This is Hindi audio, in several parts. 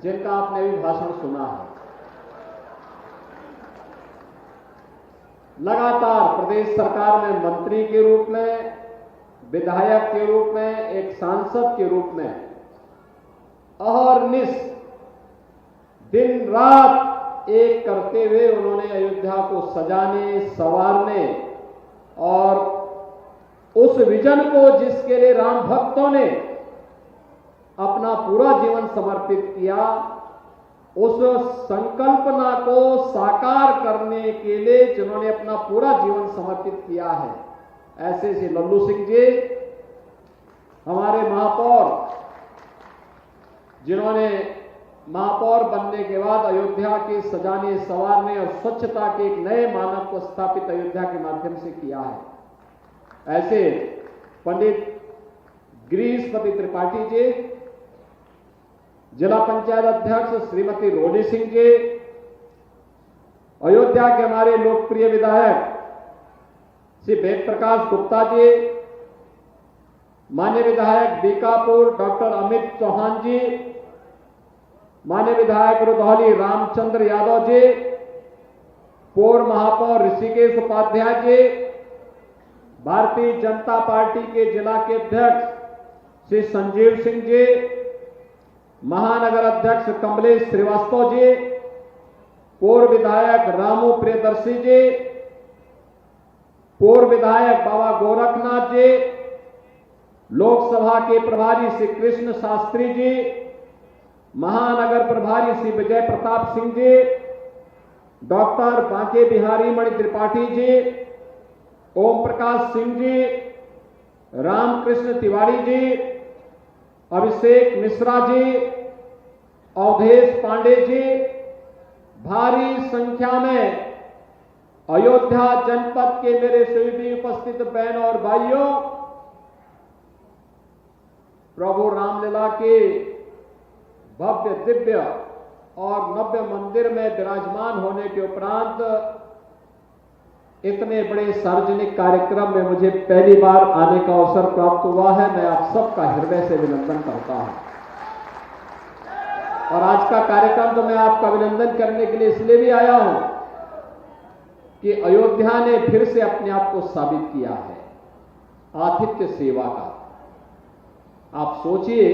जिनका आपने भी भाषण सुना है। लगातार प्रदेश सरकार में मंत्री के रूप में, विधायक के रूप में, एक सांसद के रूप में अहर्निश दिन रात एक करते हुए उन्होंने अयोध्या को सजाने, संवारने और उस विजन को जिसके लिए राम भक्तों ने अपना पूरा जीवन समर्पित किया, उस संकल्पना को साकार करने के लिए जिन्होंने अपना पूरा जीवन समर्पित किया है, ऐसे श्री लल्लू सिंह जी हमारे महापौर, जिन्होंने महापौर बनने के बाद अयोध्या के सजाने, संवारने और स्वच्छता के एक नए मानक को स्थापित अयोध्या के माध्यम से किया है। ऐसे पंडित गिरीशपति त्रिपाठी जी, जिला पंचायत अध्यक्ष श्रीमती रोली सिंह जी, अयोध्या के हमारे लोकप्रिय विधायक श्री वेद प्रकाश गुप्ता जी, माननीय विधायक बीकापुर डॉक्टर अमित चौहान जी, माननीय विधायक रुधौली रामचंद्र यादव जी, पूर्व महापौर ऋषिकेश उपाध्याय जी, भारतीय जनता पार्टी के जिला के अध्यक्ष श्री संजीव सिंह जी, महानगर अध्यक्ष कमलेश श्रीवास्तव जी, पूर्व विधायक रामू प्रियदर्शी जी, पूर्व विधायक बाबा गोरखनाथ जी, लोकसभा के प्रभारी श्री कृष्ण शास्त्री जी, महानगर प्रभारी श्री विजय प्रताप सिंह जी, डॉक्टर बांके बिहारी मणि त्रिपाठी जी, ओम प्रकाश सिंह जी, रामकृष्ण तिवारी जी, अभिषेक मिश्रा जी, अवधेश पांडे जी, भारी संख्या में अयोध्या जनपद के मेरे सभी उपस्थित बहन और भाइयों, प्रभु रामलीला के भव्य दिव्य और नव्य मंदिर में विराजमान होने के उपरांत इतने बड़े सार्वजनिक कार्यक्रम में मुझे पहली बार आने का अवसर प्राप्त हुआ है। मैं आप सबका हृदय से अभिनंदन करता हूं। और आज का कार्यक्रम तो मैं आपका अभिनंदन करने के लिए इसलिए भी आया हूं कि अयोध्या ने फिर से अपने आप को साबित किया है आतिथ्य सेवा का। आप सोचिए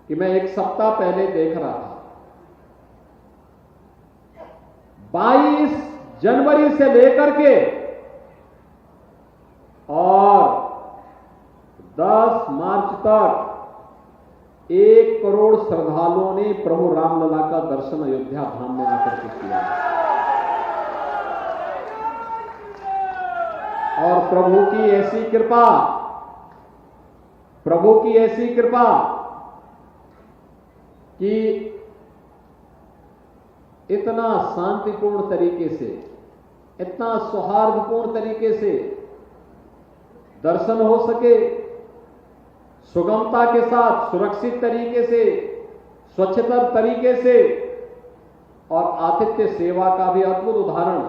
कि मैं एक सप्ताह पहले देख रहा था, 22 जनवरी से लेकर के और 10 मार्च तक 1 करोड़ श्रद्धालुओं ने प्रभु रामलला का दर्शन अयोध्या धाम में आकर के किया। और प्रभु की ऐसी कृपा, प्रभु की ऐसी कृपा कि इतना शांतिपूर्ण तरीके से, इतना सौहार्दपूर्ण तरीके से दर्शन हो सके, सुगमता के साथ, सुरक्षित तरीके से, स्वच्छतर तरीके से, और आतिथ्य सेवा का भी अद्भुत उदाहरण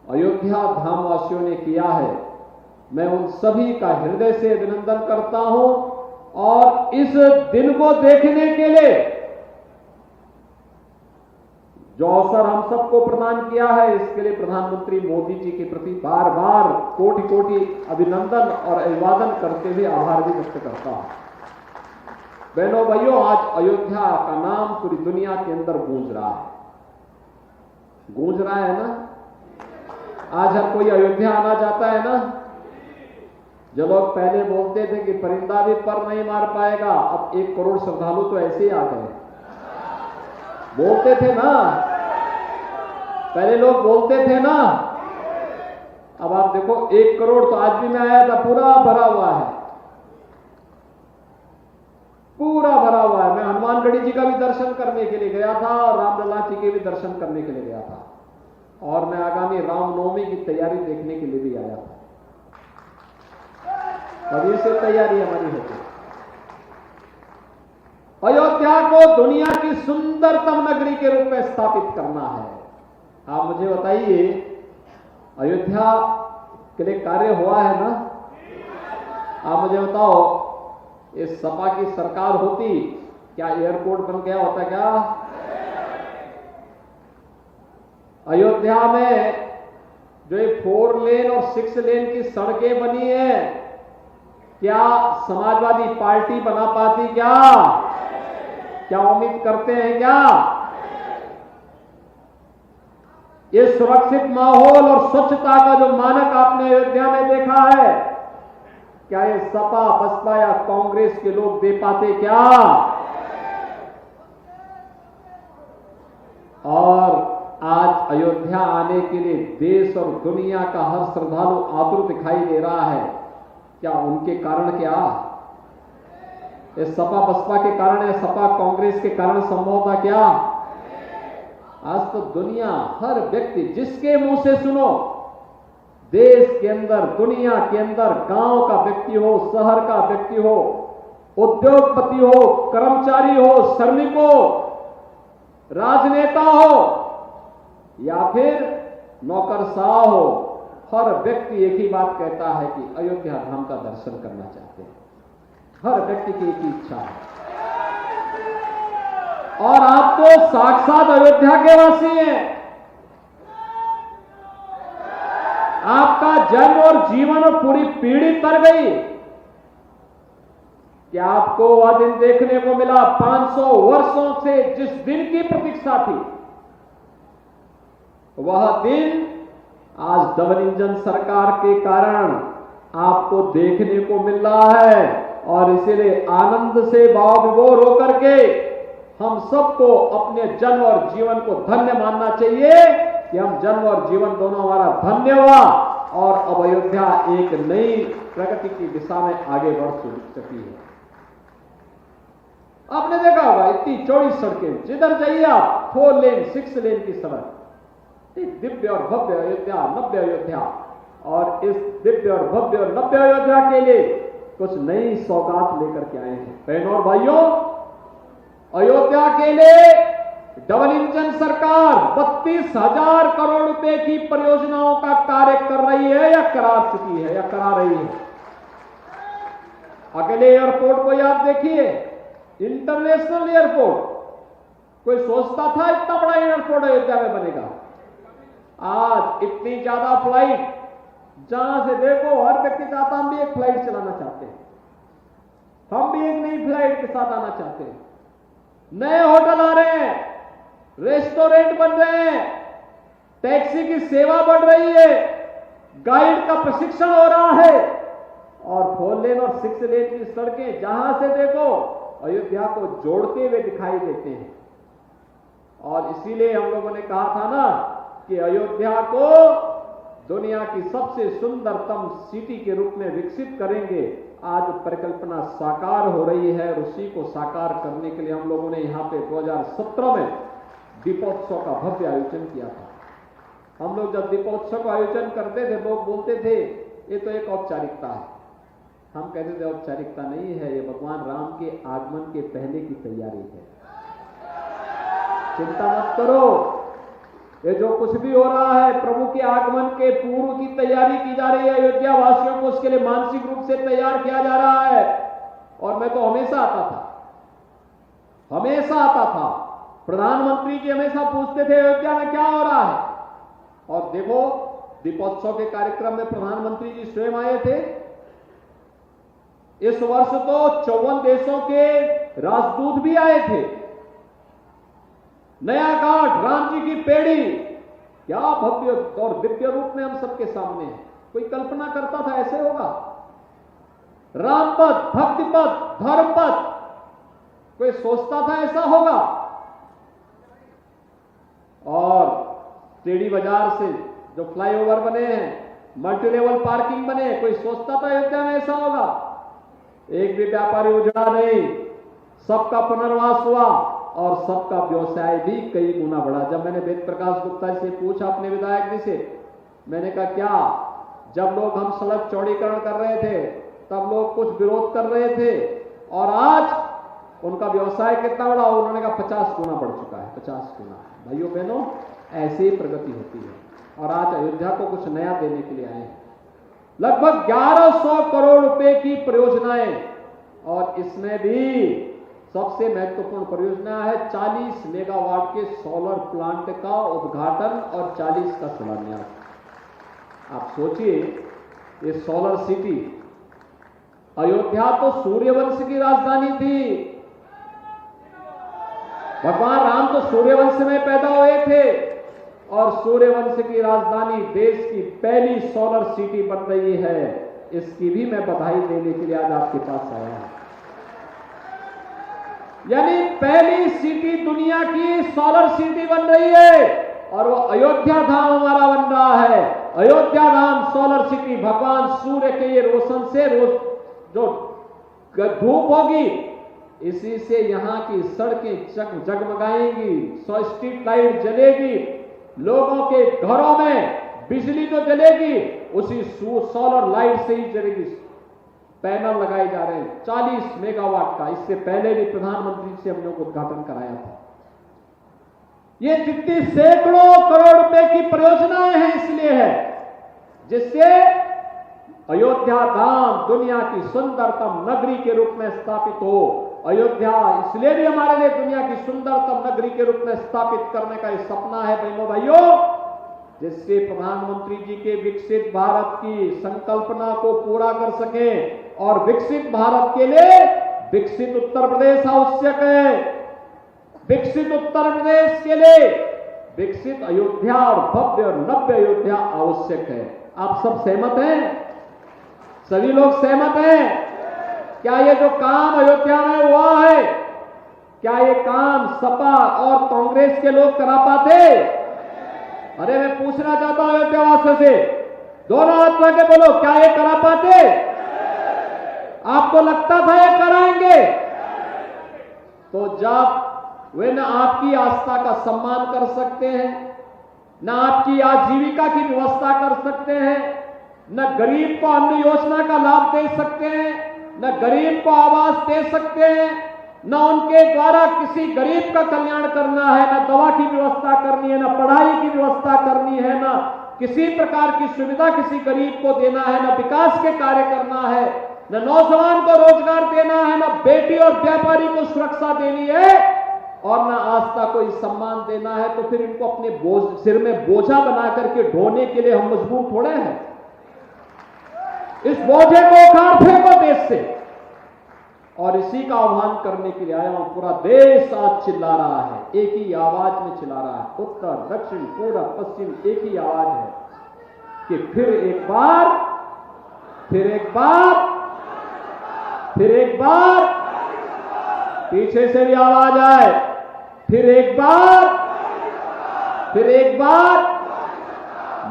अयोध्या धाम वासियों ने किया है। मैं उन सभी का हृदय से अभिनंदन करता हूं और इस दिन को देखने के लिए जो अवसर हम सबको प्रदान किया है, इसके लिए प्रधानमंत्री मोदी जी के प्रति बार बार कोटि कोटि अभिनंदन और अभिवादन करते हुए आभार भी व्यक्त करता हूं। बहनों भाइयों, आज अयोध्या का नाम पूरी दुनिया के अंदर गूंज रहा है, गूंज रहा है ना। आज हर कोई अयोध्या आना चाहता है ना। जो लोग पहले बोलते थे कि परिंदा भी पर नहीं मार पाएगा, अब 1 करोड़ श्रद्धालु तो ऐसे ही आ गए। बोलते थे ना, पहले लोग बोलते थे ना, अब आप देखो 1 करोड़ तो आज भी मैं आया था, पूरा भरा हुआ है, पूरा भरा हुआ है। मैं हनुमानगढ़ी जी का भी दर्शन करने के लिए गया था और रामलला जी के भी दर्शन करने के लिए गया था, और मैं आगामी रामनवमी की तैयारी देखने के लिए भी आया था। अभी से तैयारी हमारी होती है। अयोध्या को दुनिया की सुंदरतम नगरी के रूप में स्थापित करना है। आप मुझे बताइए, अयोध्या के लिए कार्य हुआ है ना? आप मुझे बताओ, इस सपा की सरकार होती, क्या एयरपोर्ट बन गया होता क्या? अयोध्या में जो ये 4 लेन और 6 लेन की सड़कें बनी है, क्या समाजवादी पार्टी बना पाती क्या? क्या उम्मीद करते हैं क्या? ये सुरक्षित माहौल और स्वच्छता का जो मानक आपने अयोध्या में देखा है, क्या ये सपा बसपा या कांग्रेस के लोग दे पाते क्या? और आज अयोध्या आने के लिए देश और दुनिया का हर श्रद्धालु आतुर दिखाई दे रहा है। क्या उनके कारण क्या? इस सपा बसपा के कारण या सपा कांग्रेस के कारण संभव था क्या? आज तो दुनिया, हर व्यक्ति, जिसके मुंह से सुनो, देश के अंदर, दुनिया के अंदर, गांव का व्यक्ति हो, शहर का व्यक्ति हो, उद्योगपति हो, कर्मचारी हो, श्रमिक हो, राजनेता हो या फिर नौकरशाह हो, हर व्यक्ति एक ही बात कहता है कि अयोध्या धाम का दर्शन करना चाहते हैं। हर व्यक्ति की एक ही इच्छा है। और आप तो साक्षात अयोध्या के वासी हैं। आपका जन्म और जीवन और पूरी पीढ़ी तर गई कि आपको वह दिन देखने को मिला 500 वर्षों से जिस दिन की प्रतीक्षा थी, वह दिन आज डबल इंजन सरकार के कारण आपको देखने को मिल रहा है। और इसीलिए आनंद से भाव विभोर होकर के हम सबको अपने जन्म और जीवन को धन्य मानना चाहिए कि हम जन्म और जीवन दोनों हमारा धन्य हुआ और अब अयोध्या एक नई प्रगति की दिशा में आगे बढ़ चुकी है। आपने देखा होगा इतनी चौड़ी सड़कें, जिधर जाइए आप 4 लेन 6 लेन की सड़क, दिव्य और भव्य अयोध्या, नव्य अयोध्या। और इस दिव्य और भव्य और नव्य अयोध्या के लिए कुछ नई सौगात लेकर के आए हैं। बहनों और भाइयों, अयोध्या के लिए डबल इंजन सरकार 32,000 करोड़ रुपए की परियोजनाओं का कार्य कर रही है या करा चुकी है या करा रही है। अकेले एयरपोर्ट को आप देखिए, इंटरनेशनल एयरपोर्ट, कोई सोचता था इतना बड़ा एयरपोर्ट अयोध्या में बनेगा? आज इतनी ज्यादा फ्लाइट, जहां से देखो हर व्यक्ति चाहता हम भी एक फ्लाइट चलाना चाहते हैं, हम भी एक नई फ्लाइट के साथ आना चाहते हैं। नए होटल आ रहे हैं, रेस्टोरेंट बन रहे हैं, टैक्सी की सेवा बढ़ रही है, गाइड का प्रशिक्षण हो रहा है और 4 लेन और 6 लेन की सड़कें जहां से देखो अयोध्या को जोड़ते हुए दिखाई देते हैं। और इसीलिए हम लोगों ने कहा था ना कि अयोध्या को दुनिया की सबसे सुंदरतम सिटी के रूप में विकसित करेंगे। आज परिकल्पना साकार हो रही है। उसी को साकार करने के लिए हम लोगों ने यहां पे 2017 में दीपोत्सव का भव्य आयोजन किया था। हम लोग जब दीपोत्सव का आयोजन करते थे, लोग बोलते थे ये तो एक औपचारिकता है। हम कहते थे औपचारिकता नहीं है, ये भगवान राम के आगमन के पहले की तैयारी है। चिंता मत करो, ये जो कुछ भी हो रहा है प्रभु के आगमन के पूर्व की तैयारी की जा रही है। अयोध्या वासियों को उसके लिए मानसिक रूप से तैयार किया जा रहा है। और मैं तो हमेशा आता था, प्रधानमंत्री जी हमेशा पूछते थे अयोध्या में क्या हो रहा है। और देखो, दीपोत्सव के कार्यक्रम में प्रधानमंत्री जी स्वयं आए थे। इस वर्ष तो 54 देशों के राजदूत भी आए थे। नया घाट, राम जी की पेड़ी, क्या भव्य और दिव्य रूप में हम सबके सामने है। कोई कल्पना करता था ऐसे होगा? राम पथ, भक्ति पथ, धर्म पथ, कोई सोचता था ऐसा होगा? और टेढ़ी बाजार से जो फ्लाईओवर बने हैं, मल्टी लेवल पार्किंग बने, कोई सोचता था अयोध्या में ऐसा होगा? एक भी व्यापारी उजड़ा नहीं, सबका पुनर्वास हुआ और सबका व्यवसाय भी कई गुना बढ़ा। जब मैंने वेद प्रकाश गुप्ता से पूछा, अपने विधायक जी से, मैंने कहा क्या जब लोग हम सड़क चौड़ीकरण कर रहे थे तब लोग कुछ विरोध कर रहे थे और आज उनका व्यवसाय कितना बढ़ा? उन्होंने कहा 50 गुना बढ़ चुका है, 50 गुना। भाइयों बहनों, ऐसे ही प्रगति होती है। और आज अयोध्या को कुछ नया देने के लिए आए हैं। लगभग 1100 करोड़ रुपए की परियोजनाएं और इसमें भी सबसे महत्वपूर्ण परियोजना है 40 मेगावाट के सोलर प्लांट का उद्घाटन और 40 का शिलान्यास। आप सोचिए, ये सोलर सिटी, अयोध्या तो सूर्यवंश की राजधानी थी। भगवान राम तो सूर्यवंश में पैदा हुए थे और सूर्यवंश की राजधानी देश की पहली सोलर सिटी बन रही है। इसकी भी मैं बधाई देने के लिए आज आपके पास आया हूं। यानी पहली सिटी दुनिया की सोलर सिटी बन रही है और वो अयोध्या धाम हमारा बन रहा है। अयोध्या धाम सोलर सिटी, भगवान सूर्य के ये रोशन से रोज जो धूप होगी, इसी से यहां की सड़कें जगमगाएंगी, स्ट्रीट लाइट जलेगी, लोगों के घरों में बिजली जो जलेगी उसी सोलर लाइट से ही जलेगी। पैनल लगाए जा रहे हैं 40 मेगावाट का। इससे पहले भी प्रधानमंत्री से हम लोग उद्घाटन कराया था। ये जितनी सैकड़ों करोड़ रुपए की परियोजनाएं हैं इसलिए है जिससे अयोध्या धाम दुनिया की सुंदरतम नगरी के रूप में स्थापित हो। अयोध्या इसलिए भी हमारे लिए दुनिया की सुंदरतम नगरी के रूप में स्थापित करने का एक सपना है बहनों भाइयों, जिससे प्रधानमंत्री जी के विकसित भारत की संकल्पना को पूरा कर सके। और विकसित भारत के लिए विकसित उत्तर प्रदेश आवश्यक है। विकसित उत्तर प्रदेश के लिए विकसित अयोध्या और भव्य और नव्य अयोध्या आवश्यक है। आप सब सहमत हैं? सभी लोग सहमत हैं? क्या ये जो काम अयोध्या में हुआ है, क्या ये काम सपा और कांग्रेस के लोग करा पाते? अरे मैं पूछना चाहता हूं अयोध्या वासियों से, दोनों हाथ लगे बोलो, क्या ये करा पाते? आपको लगता था ये कराएंगे? तो जब वे न आपकी आस्था का सम्मान कर सकते हैं, न आपकी आजीविका की व्यवस्था कर सकते हैं, न गरीब को अन्न योजना का लाभ दे सकते हैं, न गरीब को आवास दे सकते हैं, न उनके द्वारा किसी गरीब का कल्याण करना है, न दवा की व्यवस्था करनी है, न पढ़ाई की व्यवस्था करनी है, न किसी प्रकार की सुविधा किसी गरीब को देना है, न विकास के कार्य करना है, न नौजवान को रोजगार देना है, न बेटी और व्यापारी को सुरक्षा देनी है और न आस्था को सम्मान देना है, तो फिर इनको अपने सिर में बोझा बना करके ढोने के लिए हम मजबूर थोड़े हैं। इस बोझे को उखाड़ फेंको देश से। और इसी का आह्वान करने के लिए आया हूं। पूरा देश आज चिल्ला रहा है, एक ही आवाज में चिल्ला रहा है। उत्तर दक्षिण पूर्व पश्चिम एक ही आवाज है कि फिर एक बार पीछे से भी आवाज आए, फिर एक बार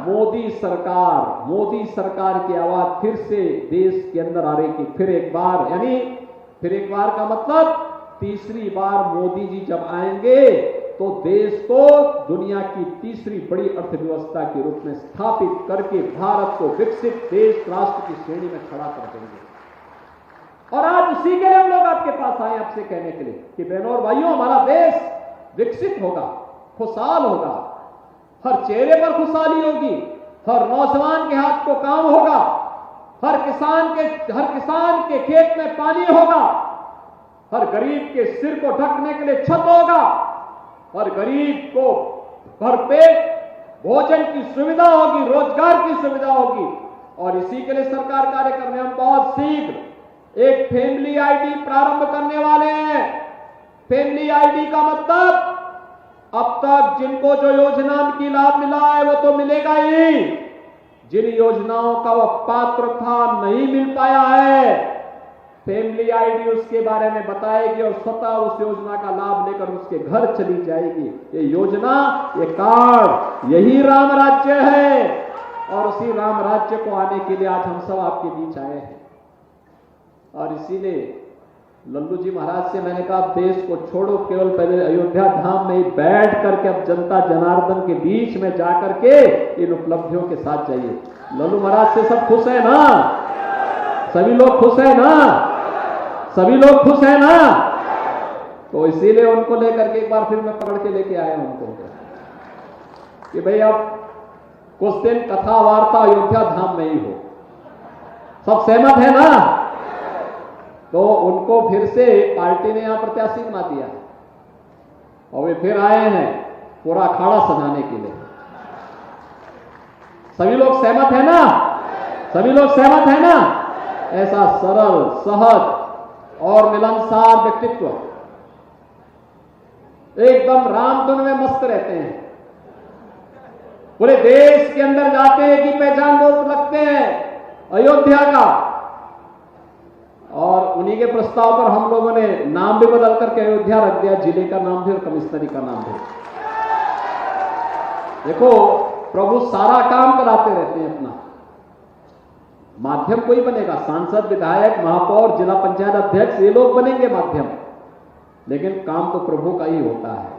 मोदी सरकार की आवाज फिर से देश के अंदर आ रही कि फिर एक बार, यानी फिर एक बार का मतलब तीसरी बार मोदी जी जब आएंगे तो देश को दुनिया की तीसरी बड़ी अर्थव्यवस्था के रूप में स्थापित करके भारत को विकसित देश राष्ट्र की श्रेणी में खड़ा कर देंगे। और आज उसी के लिए हम लोग आपके पास आए आपसे कहने के लिए कि बहनों और भाइयों, हमारा देश विकसित होगा, खुशहाल होगा, हर चेहरे पर खुशहाली होगी, हर नौजवान के हाथ को काम होगा, हर किसान के खेत में पानी होगा, हर गरीब के सिर को ढकने के लिए छत होगा, हर गरीब को भरपेट भोजन की सुविधा होगी, रोजगार की सुविधा होगी। और इसी के लिए सरकार कार्य कर रहे हैं। हम बहुत शीघ्र एक फैमिली आईडी प्रारंभ करने वाले हैं। फैमिली आईडी का मतलब अब तक जिनको जो योजना की लाभ मिला है वो तो मिलेगा ही, जिन योजनाओं का वह पात्र था नहीं मिल पाया है, फैमिली आईडी उसके बारे में बताएगी और स्वतः उस योजना का लाभ लेकर उसके घर चली जाएगी। ये योजना, ये कार्ड, यही राम राज्य है। और उसी राम राज्य को आने के लिए आज हम सब आपके बीच आए हैं। और इसीलिए लल्लू जी महाराज से मैंने कहा, देश को छोड़ो, केवल पहले अयोध्या धाम में ही बैठ करके अब जनता जनार्दन के बीच में जाकर के इन उपलब्धियों के साथ जाइए। लल्लू महाराज से सब खुश है ना? सभी लोग खुश है ना? सभी लोग खुश है ना? तो इसीलिए उनको लेकर के एक बार फिर मैं पकड़ के लेके आया हूं उनको कि भाई अब कुछ दिन कथा वार्ता अयोध्या धाम में ही हो। सब सहमत है ना? तो उनको फिर से पार्टी ने यहां प्रत्याशी बना दिया और वे फिर आए हैं पूरा अखाड़ा सजाने के लिए। सभी लोग सहमत है ना? सभी लोग सहमत है ना? ऐसा सरल, सहज और मिलनसार व्यक्तित्व, एकदम रामधुन में मस्त रहते हैं। पूरे देश के अंदर जाते हैं कि पहचान वो रखते हैं अयोध्या का, और उन्हीं के प्रस्ताव पर हम लोगों ने नाम भी बदल करके अयोध्या रख दिया, जिले का नाम भी और कमिश्नरी का नाम भी। देखो, प्रभु सारा काम कराते रहते हैं अपना। माध्यम कोई बनेगा, सांसद, विधायक, महापौर, जिला पंचायत अध्यक्ष, ये लोग बनेंगे माध्यम, लेकिन काम तो प्रभु का ही होता है।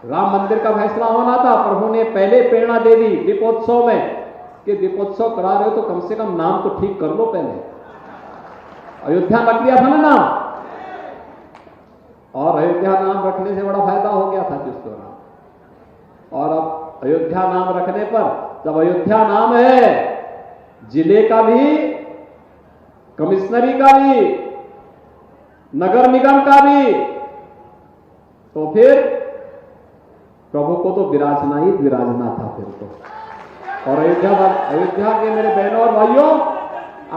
राम मंदिर का फैसला होना था, प्रभु ने पहले प्रेरणा दे दी दीपोत्सव में कि दीपोत्सव करा रहे हो तो कम से कम नाम तो ठीक कर लो पहले। अयोध्या रख दिया था ना नाम, और अयोध्या नाम रखने से बड़ा फायदा हो गया था जिस दौरान। और अब अयोध्या नाम रखने पर, जब अयोध्या नाम है जिले का भी, कमिश्नरी का भी, नगर निगम का भी, तो फिर प्रभु को तो विराजना ही विराजना था फिर तो। और अयोध्या के मेरे बहनों और भाइयों,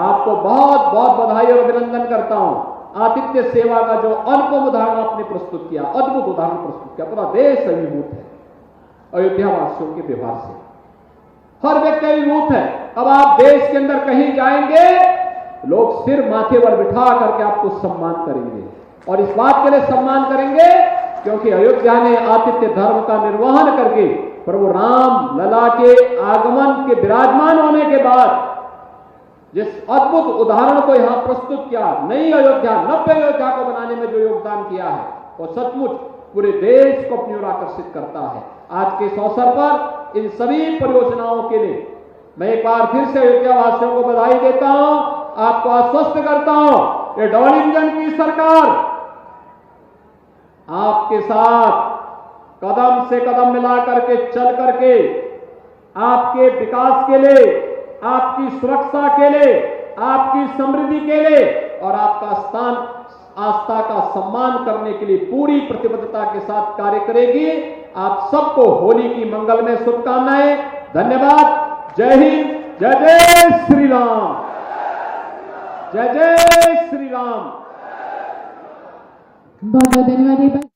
आपको बहुत बहुत बधाई और अभिनंदन करता हूं। आतिथ्य सेवा का जो अनुपम उदाहरण आपने प्रस्तुत किया, अद्भुत उदाहरण प्रस्तुत किया, पूरा देश अभिभूत है अयोध्या वासियों के व्यवहार से। हर व्यक्ति अभिभूत है। अब आप देश के अंदर कहीं जाएंगे, लोग सिर माथे पर बिठा करके आपको सम्मान करेंगे, और इस बात के लिए सम्मान करेंगे क्योंकि अयोध्या ने आतिथ्य धर्म का निर्वहन करके प्रभु राम लला के आगमन के विराजमान होने के बाद जिस अद्भुत उदाहरण को यहां प्रस्तुत किया, नई अयोध्या, नव्य अयोध्या को बनाने में जो योगदान किया है, वो सचमुच पूरे देश को अपनी ओर आकर्षित करता है। आज के इस अवसर पर इन सभी परियोजनाओं के लिए मैं एक बार फिर से अयोध्या वासियों को बधाई देता हूं, आपको आश्वस्त करता हूं, ये डबल इंजन की सरकार आपके साथ कदम से कदम मिला करके चल करके आपके विकास के लिए, आपकी सुरक्षा के लिए, आपकी समृद्धि के लिए और आपका स्थान, आस्था का सम्मान करने के लिए पूरी प्रतिबद्धता के साथ कार्य करेगी। आप सबको होली की मंगलमय शुभकामनाएं। धन्यवाद। जय हिंद, जय जय श्री राम, जय जय श्री राम। बहुत बहुत धन्यवाद।